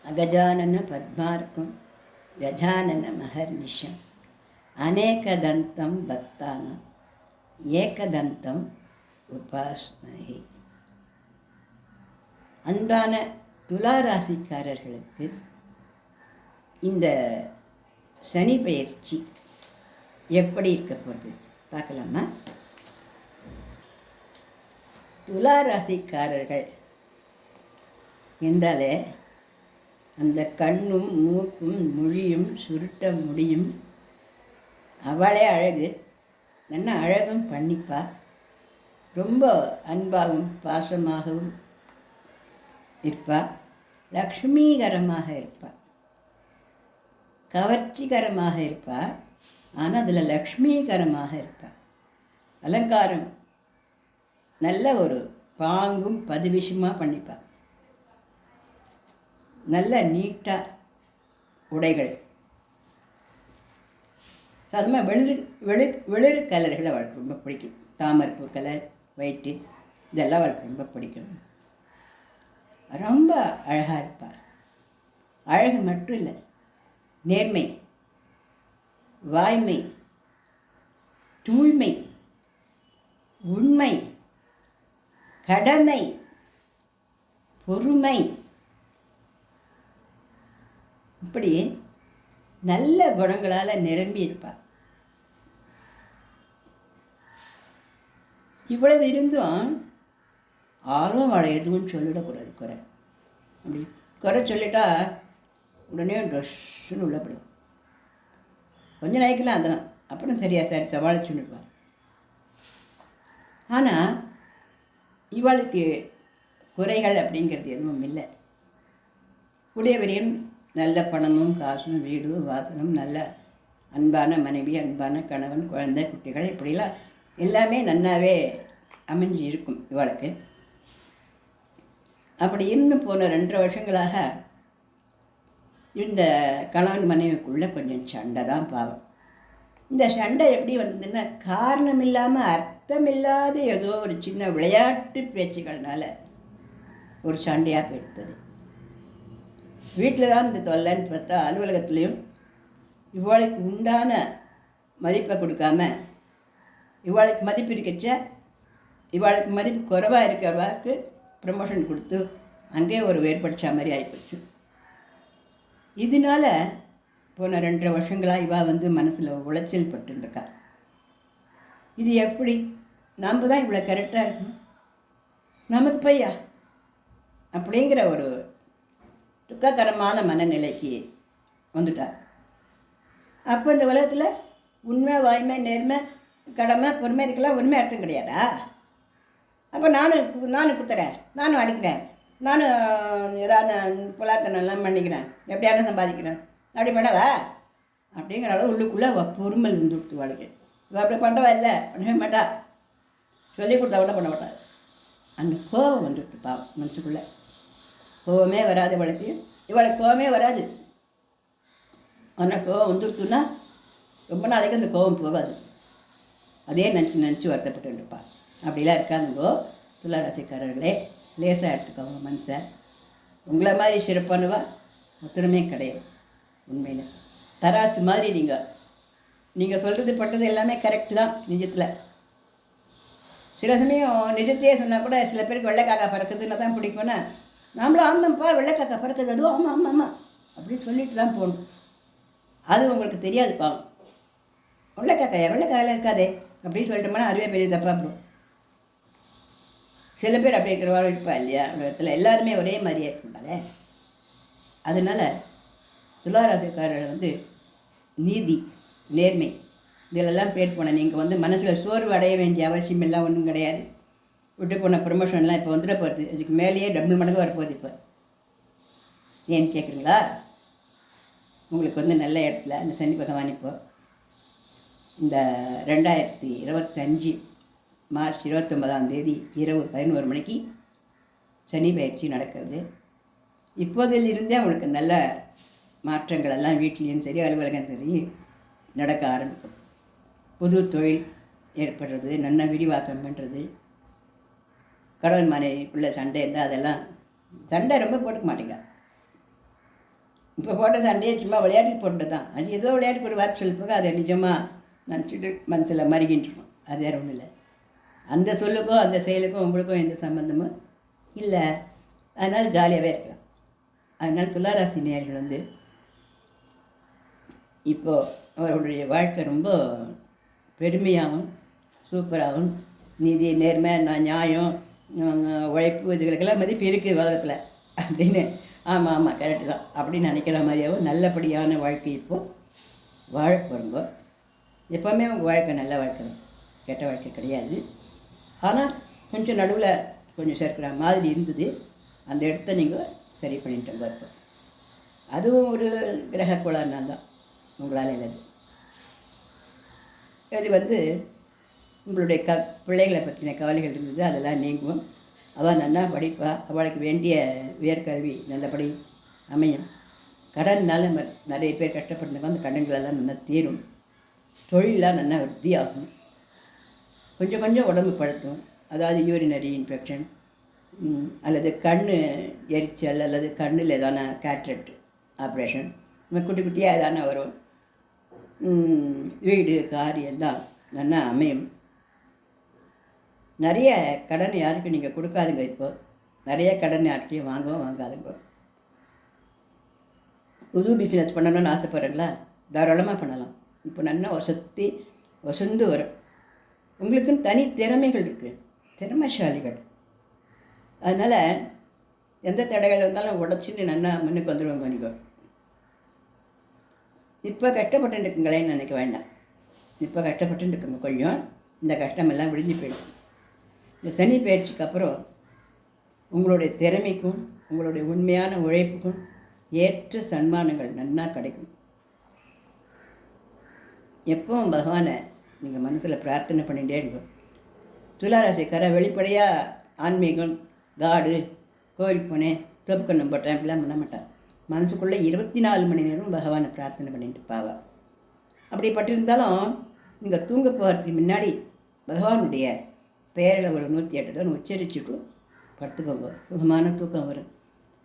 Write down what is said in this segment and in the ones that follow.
அகஜானன பத்மார்க்கம் கஜானன மகர்நிஷம் அநேகதந்தம் பக்தானம் ஏகதந்தம் உபாஸ்மஹே. அன்பான துளாராசிக்காரர்களுக்கு இந்த சனி பயிற்சி எப்படி இருக்க போகிறது பார்க்கலாமா? துளாராசிக்காரர்கள் என்றாலே அந்த கண்ணும் மூக்கும் மொழியும் சுருட்ட முடியும் அவளே அழகு, என்ன அழகும் பண்ணிப்பா. ரொம்ப அன்பாகவும் பாசமாகவும் இருப்பா. லக்ஷ்மீகரமாக இருப்பா, கவர்ச்சிகரமாக இருப்பா. ஆனால் அதில் லக்ஷ்மீகரமாக இருப்பா. அலங்காரம் நல்ல ஒரு பாங்கும் பதிவிஷமாக பண்ணிப்பா. நல்ல நீட்டாக உடைகள், சாதாரணமாக வெளிர் கலர்களை அவளுக்கு ரொம்ப பிடிக்கும். தாமரைப்பூ கலர், ஒயிட்டு, இதெல்லாம் அவளுக்கு ரொம்ப பிடிக்கும். ரொம்ப அழகாக இருப்பாள். அழகு மட்டும் இல்லை, நேர்மை, வாய்மை, தூய்மை, உண்மை, கடமை, பொறுமை, இப்படி நல்ல குணங்களால் நிரம்பி இருப்பாள். இவ்வளவு இருந்தும் ஆர்வம் அவளை எதுவும் சொல்லிடக்கூடாது. குறை அப்படி குறை சொல்லிட்டா உடனே ட்ரெஸ்ஸுன்னு உள்ளப்படும். கொஞ்சம் நாய்க்கலாம் அதெல்லாம் அப்புறம் சரி சமாளிச்சுன்னுருப்பாள். ஆனால் இவளுக்கு குறைகள் அப்படிங்கிறது எதுவும் இல்லை. உடையவரையும் நல்ல பணமும் காசும் வீடும் வாசனும், நல்ல அன்பான மனைவி, அன்பான கணவன், குழந்தை, குட்டிகள், இப்படிலாம் எல்லாமே நன்னாவே அமைஞ்சு இருக்கும் இவளுக்கு. அப்படி இன்னும் போன 2 வருஷங்களாக இந்த கணவன் மனைவிக்குள்ளே கொஞ்சம் சண்டை தான் பாவம். இந்த சண்டை எப்படி வந்ததுன்னா, காரணம் இல்லாமல் அர்த்தமில்லாத ஏதோ ஒரு சின்ன விளையாட்டு பேச்சுக்கள்னால ஒரு சண்டையாக போயிடுத்தது. வீட்டில் தான் இந்த தொல்லைன்னு பார்த்தா, அலுவலகத்துலேயும் இவளுக்கு உண்டான மதிப்பை கொடுக்காம, இவளுக்கு மதிப்பு இருக்கச்ச இவளுக்கு மதிப்பு குறைவாக இருக்கிறவாக்கு ப்ரமோஷன் கொடுத்து அங்கேயே ஒரு வேறுபடுச்ச மாதிரி ஆகிப்போச்சு. இதனால் போன 2 வருஷங்களாக இவள் மனசில் உளைச்சல் பட்டுருக்கா. இது எப்படி? நாம் தான் இவ்வளோ கரெக்டாக இருக்கணும், நமக்கு பையா அப்படிங்கிற ஒரு துக்ககரமான மனநிலைக்கு வந்துட்டார். அப்போ இந்த உலகத்தில் உண்மை, வாய்மை, நேர்மை, கடமை, பொறுமை இருக்கலாம். உண்மை அர்த்தம் கிடையாதா? அப்போ நானும் குத்துறேன், நானும் அடிக்கிறேன், நானும் ஏதாவது பொலாத்தனெல்லாம் பண்ணிக்கிறேன், எப்படியான சம்பாதிக்கிறேன், அப்படி பண்ணவா அப்படிங்கிற அளவு உள்ளுக்குள்ளே பொறுமல் வந்துவிட்டு வாழ்க்கை. இவள் அப்படி பண்ணுறவா இல்லை, பண்ணவே மாட்டா. சொல்லி கொடுத்தா கூட பண்ண மாட்டாள். அந்த கோபம் வந்துவிட்டு பாவம் மனசுக்குள்ளே. கோவமே வராது இவளுக்கு. இவளுக்கு கோவமே வராது. ஆனால் கோவம் வந்துடுத்துன்னா ரொம்ப நாளைக்கு அந்த கோவம் போகாது. அதே நினச்சி வருத்தப்பட்டு இருப்பாள். அப்படிலாம் இருக்காதுங்கோ துளாராசிக்காரர்களே. லேசாக எடுத்துக்கோங்க மனசை. உங்களை மாதிரி சிறப்பானவா ஒத்துணுமே கிடையாது. உண்மையில் தராசு மாதிரி நீங்கள் சொல்கிறது பட்டது எல்லாமே கரெக்டு தான் நிஜத்தில். சில சமயம் நிஜத்தையே சொன்னால் கூட சில பேருக்கு வெள்ளைக்காக்கா பறக்குதுன்னு தான் பிடிக்கும்னா, நாமளும் ஆமாம்ப்பா வெள்ளைக்காக்கா பறக்குது, அதுவும் ஆமாம் ஆமாம் ஆமாம் அப்படின்னு சொல்லிட்டு தான் போகணும். அது உங்களுக்கு தெரியாது பாவம். வெள்ளைக்காயில் இருக்காதே அப்படின்னு சொல்லிட்டோம்னா அதுவே பெரிய தப்பாக போகும். சில பேர் அப்படி இருக்கிறவாள் இருப்பா இல்லையா? உலகத்தில் எல்லாருமே ஒரே மாதிரியே இருக்கும்பாலே. அதனால் துளாராசிக்காரர்கள் நீதி, நேர்மை, இதிலெல்லாம் பேர் போன நீங்கள் மனசில் சோர்வு அடைய வேண்டிய அவசியம் எல்லாம் ஒன்றும் கிடையாது. விட்டு போன ப்ரமோஷன்லாம் இப்போ வந்துட போகிறது. அதுக்கு மேலேயே டபுள் மடங்கு வரப்போகுது. இப்போ ஏன்னு கேட்குறீங்களா? உங்களுக்கு நல்ல இடத்துல இந்த சனி பகவான் இப்போ இந்த 2025 மார்ச் 29 இரவு 11 மணிக்கு சனி பயிற்சி நடக்கிறது. இப்போதிலிருந்தே உங்களுக்கு நல்ல மாற்றங்கள் எல்லாம் வீட்லேயும் சரி அலுவலகம் சரி நடக்க ஆரம்பிக்கும். புது தொழில் ஏற்படுறது, நல்ல விரிவாக்கம் பண்ணுறது, கணவன் மனைவிக்குள்ளே சண்டை இருந்தால் அதெல்லாம் சண்டை ரொம்ப போட்டுக்க மாட்டேங்க. இப்போ போட்ட சண்டையே சும்மா விளையாட்டுக்கு போட்டு தான். அது ஏதோ விளையாட்டுக்கு ஒரு வார்த்தை சொல்லிப்போக அதை நிஜமாக நினச்சிட்டு மனசில் மறுகின்றோம். அது வேறு ஒன்றும் இல்லை. அந்த சொல்லுக்கும் அந்த செயலுக்கும் உங்களுக்கும் எந்த சம்மந்தமும் இல்லை. அதனால் ஜாலியாகவே இருக்கலாம். அதனால் துளாராசி நேயர்கள் வந்து இப்போது அவருடைய வாழ்க்கை ரொம்ப பெருமையாகவும் சூப்பராகவும் நீதி நேர்மை நியாயம் உழைப்பு இதுகளுக்கெல்லாம் மதிப்பு இருக்குது உலகத்தில் அப்படின்னு ஆமாம் ஆமாம் கரெக்டு தான் அப்படின்னு நினைக்கிற மாதிரியாகவும் நல்லபடியான வாழ்க்கை இப்போது வாழ போகிறோங்க. எப்போவுமே உங்கள் வாழ்க்கை நல்ல வாழ்க்கை தான், கெட்ட வாழ்க்கை கிடையாது. ஆனால் கொஞ்சம் நடுவில் கொஞ்சம் சேர்க்கிற மாதிரி இருந்தது. அந்த இடத்த நீங்கள் சரி பண்ணிட்டோங்க. இப்போ அதுவும் ஒரு கிரக கோளாறுனா தான் உங்களால் இல்லது. அது வந்து உங்களுடைய பிள்ளைகளை பற்றின கவலைகள் இருந்தது, அதெல்லாம் நீங்கும். அவள் நல்லா படிப்பா, அவளுக்கு வேண்டிய உயர்கல்வி நல்லபடி அமையும். கடன்னால நிறைய பேர் கஷ்டப்பட்டுருந்தாங்க, அந்த கடன்களெல்லாம் நல்லா தீரும். தொழிலெலாம் நல்லா விருத்தி ஆகும். கொஞ்சம் கொஞ்சம் உடம்பு படுத்தும். அதாவது யூரினரி இன்ஃபெக்ஷன் அல்லது கண் எரிச்சல் அல்லது கண்ணில் எதான கேட்ரக்ட் ஆப்ரேஷன் குட்டி குட்டியாக எதான வரும். வீடு கார் எல்லாம் நல்லா அமையும். நிறைய கடன் யாருக்கும் நீங்கள் கொடுக்காதுங்க. இப்போது நிறைய கடன் யார்கிட்டையும் வாங்கவும் வாங்காதுங்க. புது பிஸ்னஸ் பண்ணணும்னு ஆசைப்படுறீங்களா? தாராளமாக பண்ணலாம். இப்போ நல்லா வசந்து வரும். உங்களுக்குன்னு தனி திறமைகள் இருக்குது, திறமைசாலிகள். அதனால் எந்த தடைகள் வந்தாலும் உடச்சிட்டு நல்லா முன்னுக்கு வந்துடுவாங்க. நீங்கள் இப்போ கஷ்டப்பட்டு இருக்குங்களேன்னு நினைக்க வேண்டாம். இப்போ கஷ்டப்பட்டு இருக்குங்க. கொஞ்சம் இந்த கஷ்டமெல்லாம் விழிஞ்சு போயிடும். இந்த சனி பயிற்சிக்கு அப்புறம் உங்களுடைய திறமைக்கும் உங்களுடைய உண்மையான உழைப்புக்கும் ஏற்ற சன்மானங்கள் நல்லா கிடைக்கும். எப்பவும் பகவானை நீங்கள் மனசில் பிரார்த்தனை பண்ணிகிட்டே இருக்கும். துளாராசிக்கார வெளிப்படையாக ஆன்மீகம், காடு, கோவில் போனேன், தோப்புக்கண்ணம் போட்டேன் அப்படிலாம் பண்ண மாட்டான். மனசுக்குள்ளே 24 மணி நேரம் பகவானை பிரார்த்தனை பண்ணிட்டு பாவா. அப்படிப்பட்டிருந்தாலும் நீங்கள் தூங்க போகிறதுக்கு முன்னாடி பகவானுடைய பெயரில் ஒரு 108 தான் உச்சரிச்சுட்டு படுத்துக்கோங்க. சுகமான தூக்கம் வரும்.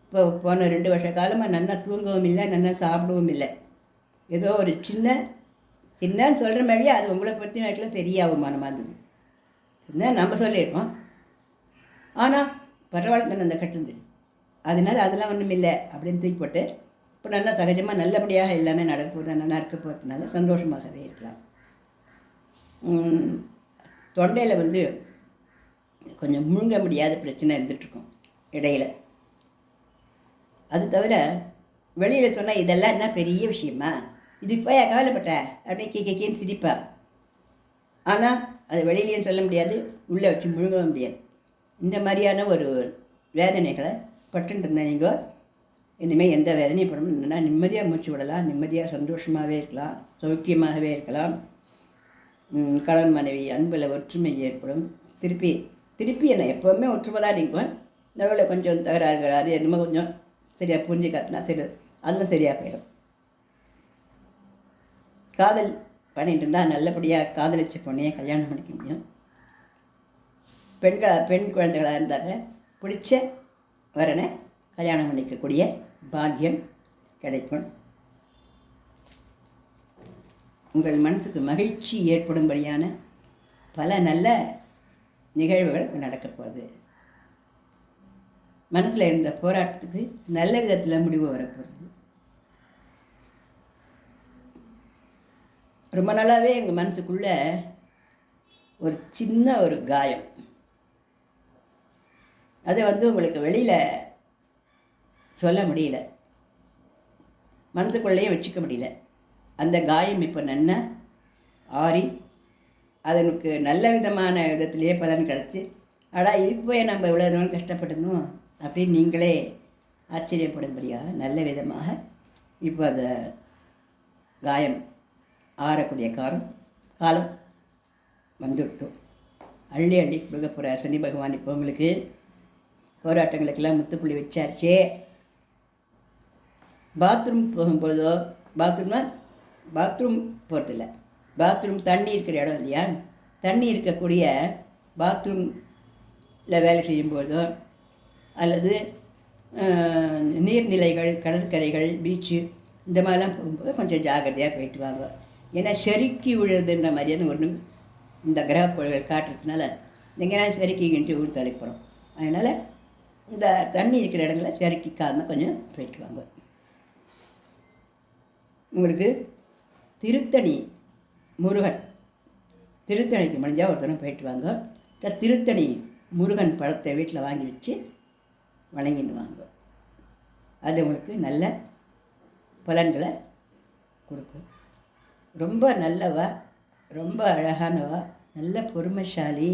இப்போ போன 2 வருஷ காலமாக நல்லா தூங்கவும் இல்லை, நல்லா சாப்பிடவும் இல்லை. ஏதோ ஒரு சின்னன்னு சொல்கிற மாதிரியே அது உங்களை பற்றி நாட்டில் பெரிய அவமானமாக இருந்தது. என்ன நம்ம சொல்லியிருக்கோம், ஆனால் பரவாயில்ல தானே அந்த கட்டுந்து. அதனால் அதெல்லாம் ஒன்றும் இல்லை அப்படின்னு தூக்கி போட்டு இப்போ நல்லா சகஜமாக நல்லபடியாக எல்லாமே நடக்க போகுது, நல்லா இருக்க போகிறதுனால சந்தோஷமாகவே இருக்கலாம். தொண்டையில் வந்து கொஞ்சம் முழுங்க முடியாத பிரச்சனை இருந்துகிட்ருக்கும் இடையில். அது தவிர வெளியில் சொன்னால் இதெல்லாம் என்ன பெரிய விஷயமா, இதுக்கு போய் கவலைப்பட்ட அப்படின்னு கேட்கேன்னு சிரிப்பா. ஆனால் அது வெளியிலையும் சொல்ல முடியாது, உள்ளே வச்சு முழுங்கவும் முடியாது. இந்த மாதிரியான ஒரு வேதனைகளை பட்டுன்னு இருந்தேன். நீங்கள் இனிமேல் எந்த வேதனையும் படணும்னா நிம்மதியாக மூச்சு விடலாம், நிம்மதியாக சந்தோஷமாகவே இருக்கலாம், சௌக்கியமாகவே இருக்கலாம். கணவன் மனைவி அன்பில் ஒற்றுமை ஏற்படும். திருப்பி என்ன எப்போவுமே ஒற்றுமைதான் இருக்கும். நடுவில் கொஞ்சம் தகராறுகள் அது என்னமோ கொஞ்சம் சரியாக புரிஞ்சு காத்தினா தெரியுது, அதுவும் சரியாக போயிடும். காதல் பண்ணிட்டு இருந்தால் நல்லபடியாக காதலிச்ச பொண்ணையே கல்யாணம் பண்ணிக்க முடியும். பெண் குழந்தைகளாக இருந்தாக்க பிடிச்ச வரனை கல்யாணம் பண்ணிக்கக்கூடிய பாக்கியம் கிடைக்கும். உங்கள் மனசுக்கு மகிழ்ச்சி ஏற்படும்படியான பல நல்ல நிகழ்வுகள் நடக்கப் போகுது. மனசில் இருந்த போராட்டத்துக்கு நல்ல விதத்தில் முடிவு வரப்போகுது. ரொம்ப நாளாகவே எங்கள் மனசுக்குள்ளே ஒரு சின்ன ஒரு காயம், அதை உங்களுக்கு வெளியில் சொல்ல முடியல, மனசுக்குள்ளேயே வச்சுக்க முடியல. அந்த காயம் இப்போ நன்னா ஆறி அதனுக்கு நல்ல விதமான விதத்திலேயே பலன் கிடச்சி, இப்போ நம்ம இவ்வளோ நாள் கஷ்டப்படணும் அப்படின்னு நீங்களே ஆச்சரியப்படும்படியாக நல்ல விதமாக இப்போ அந்த காயம் ஆறக்கூடிய காலம் வந்துவிட்டோம். அள்ளி கொடுக்க போகிற சனி பகவான் இப்போ உங்களுக்கு போராட்டங்களுக்கெல்லாம் முத்துப்புள்ளி வச்சாச்சே. பாத்ரூம் போகும்போதோ, பாத்ரூம் போகிறதில்ல, பாத்ரூம் தண்ணி இருக்கிற இடம் இல்லையா, தண்ணி இருக்கக்கூடிய பாத்ரூமில் வேலை செய்யும்போதோ அல்லது நீர்நிலைகள், கடற்கரைகள், பீச்சு இந்த மாதிரிலாம் போகும்போது கொஞ்சம் ஜாக்கிரதையாக போயிட்டு வாங்க. ஏன்னா செருக்கி விழுதுன்ற மாதிரியான ஒன்று இந்த கிரகக்கோள்கள் காட்டுறதுனால எங்கேனா செருக்கிக்கிட்டு ஊர் தலைப்புறோம். அதனால் இந்த தண்ணி இருக்கிற இடங்களை செருக்கிக்காமல் கொஞ்சம் போயிட்டு வாங்க. உங்களுக்கு திருத்தணி முருகன், திருத்தணிக்கு முடிஞ்சால் ஒரு தினம் போயிட்டு வாங்க. திருத்தணி முருகன் படத்தை வீட்டில் வாங்கி வச்சு வணங்கின்னு வாங்க. அது உங்களுக்கு நல்ல பலன்களை கொடுக்கும். ரொம்ப நல்லவா, ரொம்ப அழகானவா, நல்ல பொறுமைசாலி,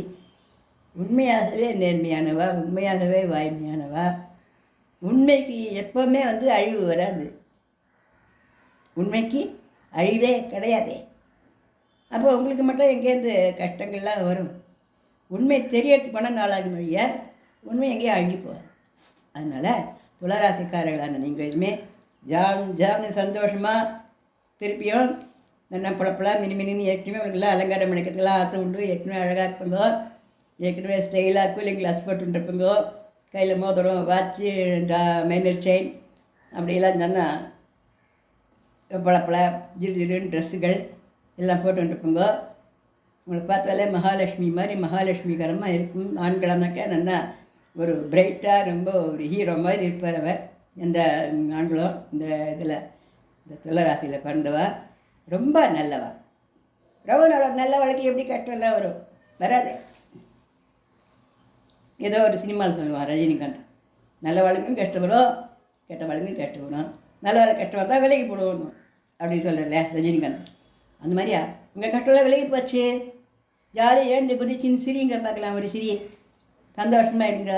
உண்மையாகவே நேர்மையானவா, உண்மையாகவே வாய்மையானவா. உண்மைக்கு எப்போவுமே அழிவு வராது. உண்மைக்கு அழிவே கிடையாதே. அப்போ உங்களுக்கு மட்டும் எங்கேருந்து கஷ்டங்கள்லாம் வரும்? உண்மை தெரியறதுக்கு போனால் நாளாகி மொழிய உண்மை எங்கேயும் அழிஞ்சு போகாது. அதனால் துளாராசிக்காரர்களான நீங்கள் எதுவுமே ஜாம்னு சந்தோஷமாக திருப்பியும் நல்லா புழப்பெல்லாம் மினிமினின்னு ஏற்கனவே உங்களுக்குலாம் அலங்காரம் பண்ணிக்கிறதுக்கெல்லாம் ஆசை உண்டு. ஏற்கனவே அழகாக இருப்பங்கோ, ஏற்கனவே ஸ்டைலாக கூலிங் கிளாஸ் போட்டுருப்பங்கோ, கையில் மோதிரம், வாட்சு, மைனர் செயின் அப்படியெல்லாம் சொன்னால் பழப்பழ ஜில்லுன்னு ட்ரெஸ்ஸுகள் எல்லாம் போட்டுருப்போங்க. உங்களை பார்த்தாலே மகாலட்சுமி மாதிரி மகாலட்சுமிகரமாக இருக்கும். ஆண்களனாக்கா நல்லா ஒரு பிரைட்டாக ரொம்ப ஒரு ஹீரோ மாதிரி இருப்பார் அவர். எந்த ஆண்களும் இந்த இதில் இந்த துளராசியில் பிறந்தவா ரொம்ப நல்லவா. ரொம்ப நல்ல வாழ்க்கை எப்படி கட்டலாம் வரும்? வராது. ஏதோ ஒரு சினிமாவில் சொல்லுவான் ரஜினிகாந்த், நல்ல வாழ்க்கையும் கஷ்டம் வரும், கெட்ட வாழ்க்கையும் கஷ்டம் வரும், நல்ல வேலை கஷ்டம் வந்தால் விலைக்கு போடுவோம் அப்படின்னு சொல்கிறல ரஜினிகாந்த். அந்த மாதிரியா உங்கள் கஷ்டம்லாம் விலைக்கு போச்சு, ஜாலியாக ஏண்டு குதிச்சின்னு சிரிங்க பார்க்கலாம். ஒரு சிரி சந்தோஷமாக இருங்க.